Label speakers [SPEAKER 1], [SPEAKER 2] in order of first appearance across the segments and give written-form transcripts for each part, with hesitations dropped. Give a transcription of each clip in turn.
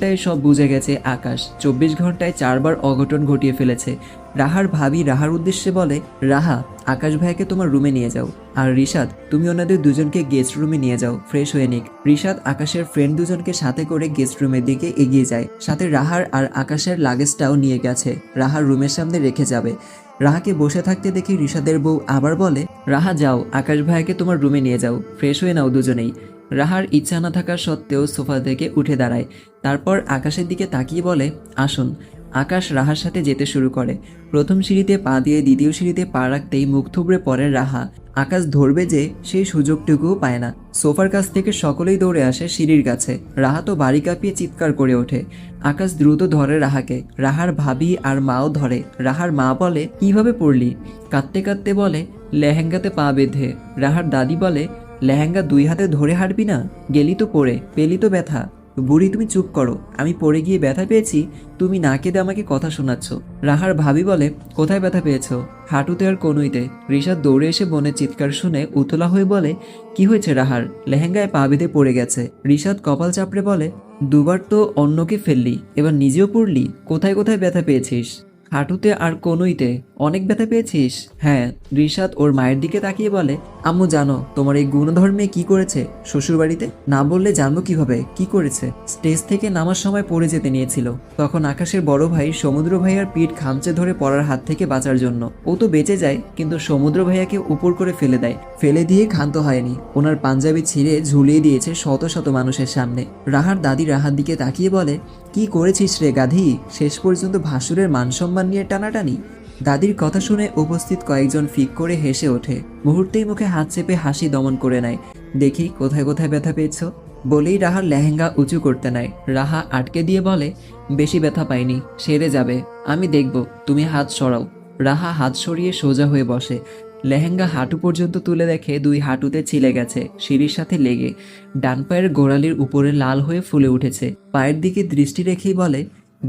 [SPEAKER 1] ঘন্টায় সব বুঝে গেছে আকাশ 24 ঘন্টায় 4 বার অঘটন ঘটিয়ে ফেলেছে। রাহার ভাবি রাহার উদ্দেশ্যে বলে, রাহা, আকাশ ভাইকে তোমার রুমে নিয়ে যাও, আর রিশাদ তুমি ওনাদের দুজনকে গেস্ট রুমে নিয়ে যাও, ফ্রেশ হয়ে নিক। রিশাদ আকাশের ফ্রেন্ড দুজনকে সাথে করে গেস্ট রুমের দিকে এগিয়ে যায়, সাথে রাহার আর আকাশের লাগেজটাও নিয়ে গেছে, রাহার রুমের সামনে রেখে যাবে। রাহাকে বসে থাকতে দেখে রিশাদের বউ আবার বলে, রাহা যাও, আকাশ ভাইকে তোমার রুমে নিয়ে যাও, ফ্রেশ হয়ে নাও দুজনেই। রাহার ইচ্ছা না থাকা সত্ত্বেও সোফা থেকে উঠে দাঁড়ায়, তারপর আকাশের দিকে তাকিয়ে বলে, আসুন। আকাশ রাহার সাথে যেতে শুরু করে। প্রথম সিঁড়িতে পা দিয়ে দ্বিতীয় সিঁড়িতে পা রাখতেই মুখ থুবড়ে পড়ে রাহা। আকাশ ধরবে যে সেই সুযোগটুকুও পায় না। সোফার কাছ থেকে সকলেই দৌড়ে আসে সিঁড়ির কাছে। রাহা তো বাড়ি কাঁপিয়ে চিৎকার করে ওঠে। আকাশ দ্রুত ধরে রাহাকে, রাহার ভাবি আর মাও ধরে। রাহার মা বলে, কিভাবে পড়লি? কাঁদতে কাঁদতে বলে, লেহেঙ্গাতে পা বেঁধে। রাহার দাদি বলে, লেহেঙ্গা 2 হাতে ধরে হাঁটবি না? গেলি তো পড়ে, পেলি তো ব্যথা। বুড়ি তুমি চুপ করো, আমি পড়ে গিয়ে ব্যথা পেয়েছি, তুমি না কেঁদে আমাকে কথা শোনাচ্ছ। রাহার ভাবি বলে, কোথায় ব্যথা পেয়েছ? হাঁটুতে আর কনুইতে। রিশাদ দৌড়ে এসে বোনের চিৎকার শুনে উতলা হয়ে বলে, কি হয়েছে রাহার? লেহেঙ্গায় পা বেঁধে পড়ে গেছে। রিশাদ কপাল চাপড়ে বলে, 2 বার তো অন্যকে ফেললি, এবার নিজেও পড়লি? কোথায় কোথায় ব্যথা পেয়েছিস? হাঁটুতে আর কনুইতে। অনেক ব্যথা পেয়েছিস? হ্যাঁ। রিশাদ ওর মায়ের দিকে তাকিয়ে বলে, আম্মু জানো তোমার এই গুণধর্মে কি করেছে শ্বশুরবাড়িতে? না বললে জানবো কিভাবে কি করেছে? স্টেজ থেকে নামার সময় পড়ে যেতে নিয়েছিল, তখন আকাশের বড় ভাই সমুদ্র ভাইয়ার পিঠ খামচে ধরে পড়ার হাত থেকে বাঁচার জন্য ও তো বেঁচে যায়, কিন্তু সমুদ্র ভাইয়াকে উপর করে ফেলে দেয়। ফেলে দিয়ে ক্ষান্ত হয়নি, ওনার পাঞ্জাবি ছিঁড়ে ঝুলিয়ে দিয়েছে শত শত মানুষের সামনে। রাহার দাদি রাহার দিকে তাকিয়ে বলে, কি করেছিস রে গাধি? শেষ পর্যন্ত ভাসুরের মান সম্মান নিয়ে টানাটানি। দাদির কথা শুনে উপস্থিত কয়েকজন ফিক করে হেসে ওঠে। মুহূর্তেই মুখে হাত চেপে হাসি দমন করে নেয়। দেখি কোথায় কোথায় ব্যথা পেয়েছ? বলেই রাহার লেহেঙ্গা উঁচু করতে নেয়। রাহা আটকে দিয়ে বলে, বেশি ব্যথা পাইনি, সেরে যাবে, আমি দেখব, তুমি হাত সরাও। রাহা হাত সরিয়ে সোজা হয়ে বসে। লেহেঙ্গা হাঁটু পর্যন্ত তুলে দেখে 2 হাঁটুতে ছিলে গেছে সিঁড়ির সাথে লেগে। ডান পায়ের গোড়ালির উপরে লাল হয়ে ফুলে উঠেছে। পায়ের দিকে দৃষ্টি রেখেই বলে,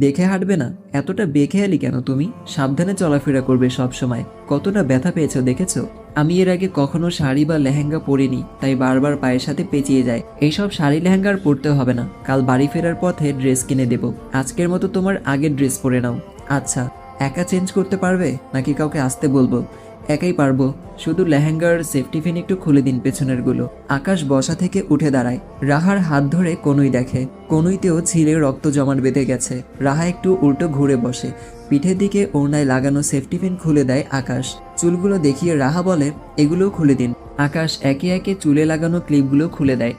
[SPEAKER 1] দেখে হাঁটবে না? এতটা বেখেয়ালি কেন তুমি? সাবধানে চলাফেরা করবে সব সময়। কতটা ব্যথা পেয়েছো দেখেছো? আমি এর আগে কখনো শাড়ি বা লেহেঙ্গা পরিনি, তাই বারবার পায়ের সাথে পেঁচিয়ে যায়। এইসব শাড়ি লেহেঙ্গার পরতে হবে না, কাল বাড়ি ফেরার পথে ড্রেস কিনে দেব। আজকের মতো তোমার আগের ড্রেস পরে নাও। আচ্ছা, একা চেঞ্জ করতে পারবে নাকি কাউকে আসতে বলবো? একাই পারবো, শুধু লেহেঙ্গার সেফটি পিন একটু খুলে দিন পেছনের গুলো। আকাশ বসা থেকে উঠে দাঁড়ায়। রাহার হাত ধরে কনুই দেখে, কনুইতেও ছিলে রক্ত জমাট বেঁধে গেছে। রাহা একটু উল্টো ঘুরে বসে, পিঠের দিকে ওড়নায় লাগানো সেফটি পিন খুলে দেয় আকাশ। চুলগুলো দেখিয়ে রাহা বলে, এগুলোও খুলে দিন। আকাশ একে একে চুলে লাগানো ক্লিপগুলো খুলে দেয়।